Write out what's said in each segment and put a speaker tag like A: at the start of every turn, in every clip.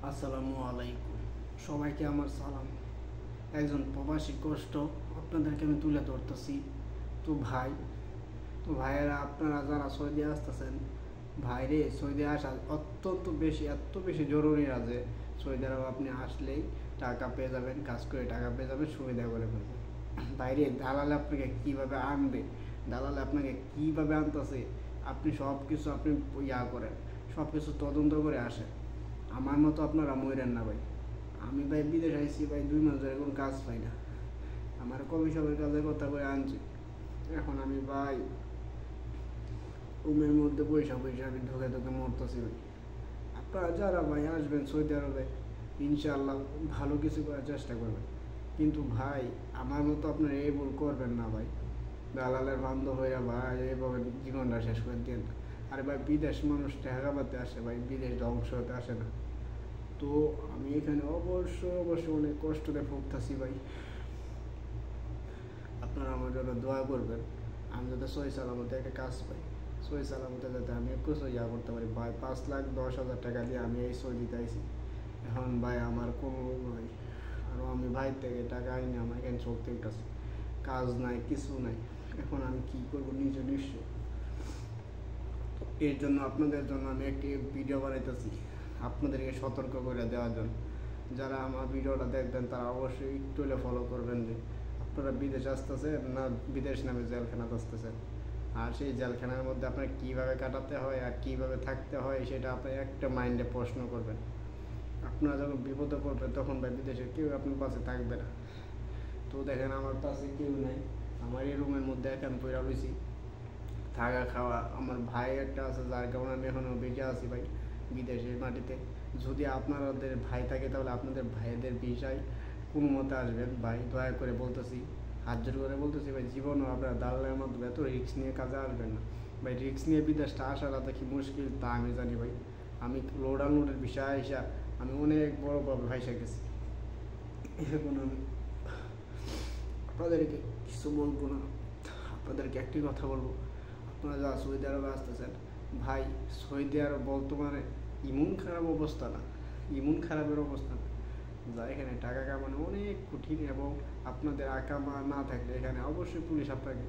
A: আসসালামু আলাইকুম, সবাইকে আমার সালাম। একজন প্রবাসী কষ্ট আপনাদেরকে আমি তুলে ধরতেছি। তো ভাই তো ভাইয়েরা, আপনারা যারা সৌদি আসতেছেন, ভাইরে সৌদি আসা অত্যন্ত বেশি, এত বেশি জরুরি না যে সৌদি আরব আপনি আসলেই টাকা পেয়ে যাবেন, কাজ করে টাকা পেয়ে যাবেন, সুবিধা করে ফেলবেন। বাইরে দালালে আপনাকে কীভাবে আনবে, দালালে আপনাকে কীভাবে আনতেছে, আপনি সব কিছু আপনি করেন, সব কিছু তদন্ত করে আসেন। আমার মতো আপনারা মরেন না ভাই। আমি ভাই বিদেশ আইসি ভাই, 2 মাস ধরে কোনো কাজ পাই না। আমার কমিশনের কাজের কথা করে আনছি। এখন আমি ভাই রুমের মধ্যে পয়সা আমি ঢুকে ঢুকে মরতেছি ভাই। আপনারা যারা ভাই আসবেন সৌদি আরবে, ইনশাআল্লাহ ভালো কিছু করার চেষ্টা করবেন। কিন্তু ভাই আমার মতো আপনারা এই ভুল করবেন না ভাই। দালালের বান্ধব হয়ে ভাই এইভাবে জীবনটা শেষ করে দিন না। আরে ভাই, বিদেশ মানুষ টাকা পাতে আসে ভাই, বিদেশ ধ্বংস হতে আসে না। তো আমি এখানে অবশ্যই অনেক কষ্টতে ভুগতেছি ভাই। আপনারা আমার জন্য দোয়া করবেন, আমি যাতে সহি সালামতে একটা কাজ পাই, সহি সালামতে যাতে আমি একটু করতে পারি ভাই। 5,10,000 টাকা দিয়ে আমি এই সৌদিতে আইছি। এখন ভাই আমার কোনো ভাই, আরও আমি ভাই থেকে টাকা আইনি, আমার এখানে চলতে উঠেছে, কাজ নাই, কিছু নাই। এখন আমি কী করবো নিজে নিশ্চয়। এর জন্য আপনাদের জন্য আমি একটি ভিডিও বানাইতেছি, আপনাদেরকে সতর্ক করে দেওয়ার জন্য। যারা আমার ভিডিওটা দেখবেন তারা অবশ্যই একটু হলে ফলো করবেন যে আপনারা বিদেশ আসতেছেন না বিদেশ নামে জেলখানাতে আসতেছেন, আর সেই জেলখানার মধ্যে আপনার কীভাবে কাটাতে হয় আর কীভাবে থাকতে হয় সেটা আপনি একটা মাইন্ডে প্রশ্ন করবেন। আপনারা যখন বিপদে পড়বেন তখন ভাই বিদেশে কেউ আপনার পাশে থাকবে না। তো দেখেন আমার পাশে কেউ নাই, আমার এই রুমের মধ্যে এখন পড়া রয়েছি, থাকা খাওয়া। আমার ভাই একটা আছে যার কারণে আমি এখনও বেঁচে আছি ভাই বিদেশের মাটিতে। যদি আপনাদের ভাই থাকে তাহলে আপনাদের ভাইদের বিষয় কোনো মতে আসবেন ভাই, দয়া করে বলতেছি, হাত জোর করে বলতেছি ভাই। জীবনও আপনার দালালের মাধ্যমে এত রিস্ক নিয়ে কাজে আসবেন না ভাই। রিস্ক নিয়ে বিদেশটা আসাটা কি মুশকিল তা আমি জানি ভাই। আমি লোড আনলোডের বিষয় হিসাব আমি অনেক বড় ভাইসা গেছি। এখন আমি আপনাদেরকে কিছু বলবো না, আপনাদেরকে একটি কথা বলবো। আপনারা যারা সৌদি আরবে আসতেছেন ভাই, সৌদি আরব বর্তমানে ইমন খারাপ অবস্থা না, ইমন খারাপের অবস্থা না, যা এখানে টাকা কামানো অনেক কঠিন। এবং আপনাদের আকামা না থাকলে এখানে অবশ্যই পুলিশ আপনাকে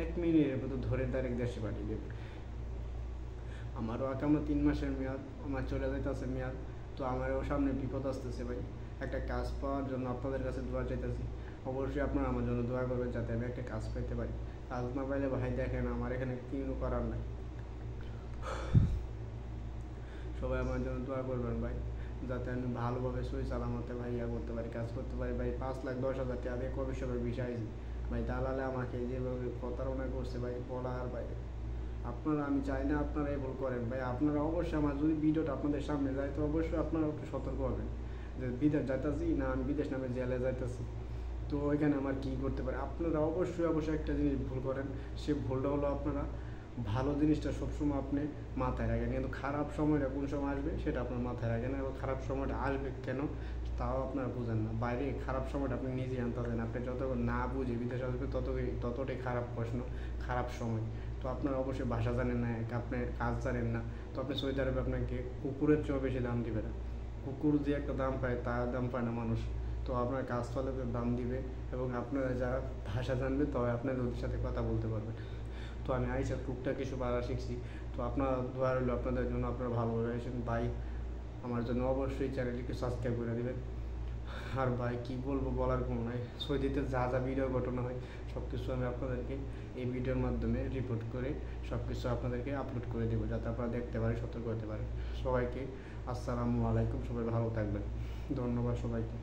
A: 1 মিনিটের মতো ধরে ডাইরেক্ট দেশে পাঠিয়ে দেবে। আমারও আকামা 3 মাসের মেয়াদ, আমার চলে যাইতেছে মেয়াদ। তো আমারও সামনে বিপদ আসতেছে ভাই। একটা কাজ পাওয়ার জন্য আপনাদের কাছে দোয়া চাইতেছি। অবশ্যই আপনারা আমার জন্য দোয়া করবেন যাতে আমি একটা কাজ পাইতে পারি। কাজ না পাইলে ভাই দেখেন আমার এখানে কিছু করার নাই। সবাই আমার জন্য দোয়া করবেন ভাই, যাতে আমি ভালোভাবে সই সালামতে ভাই করতে পারি, কাজ করতে পারি ভাই। 5,10,000 টাকা দিয়ে কমিশনের বিষয় ভাই, দালালে আমাকে যেভাবে প্রতারণা করছে ভাই বলার বাইরে। আপনারা, আমি চাই না আপনারা এই ভুল করেন ভাই। আপনারা অবশ্যই আমার যদি ভিডিওটা আপনাদের সামনে যায় তো অবশ্যই আপনারা একটু সতর্ক হবেন যে বিদেশ যাইতেছি না আমি বিদেশ নামে জেলে যাইতেছি, তো ওইখানে আমার কী করতে পারে। আপনারা অবশ্যই একটা জিনিস ভুল করেন, সে ভুলটা হলো আপনারা ভালো জিনিসটা সবসময় আপনি মাথায় রাখেন, কিন্তু খারাপ সময়টা কোন সময় আসবে সেটা আপনার মাথায় রাখেন। এবং খারাপ সময়টা আসবে কেন তাও আপনারা বুঝেন না। বাইরে খারাপ সময়টা আপনি নিজেই আনতেছেন। আপনি যত না বুঝে বিদেশে আসবে ততটাই খারাপ প্রশ্ন, খারাপ সময়। তো আপনারা অবশ্যই ভাষা জানেন না, আপনি কাজ জানেন না, তো আপনি সৌদি আরবে আপনাকে কুকুরের চেয়েও বেশি দাম দিবে না। কুকুর যে একটা দাম পায় তার দাম পায় না মানুষ। তো আপনার কাজ ফলে দাম দিবে, এবং আপনারা যারা ভাষা জানবে তবে আপনাদের ওদের সাথে কথা বলতে পারবেন। তো আমি আইসা টুকটাক কিছু বাড়া শিখছি। তো আপনার দোয়া রইল আপনাদের জন্য, আপনারা ভালোভাবে আসেন ভাই। আমার জন্য অবশ্যই চ্যানেলটিকে সাবস্ক্রাইব করে দেবেন। আর ভাই কী বলবো, বলার কোনো নাই। সৌদিতে যা যা ভিডিও ঘটনা হয় সব কিছু আমি আপনাদেরকে এই ভিডিওর মাধ্যমে রিপোর্ট করে সব কিছু আপনাদেরকে আপলোড করে দেবো, যাতে আপনারা দেখতে পারেন, সতর্ক হতে পারেন। সবাইকে আসসালামু আলাইকুম, সবাই ভালো থাকবেন। ধন্যবাদ সবাইকে।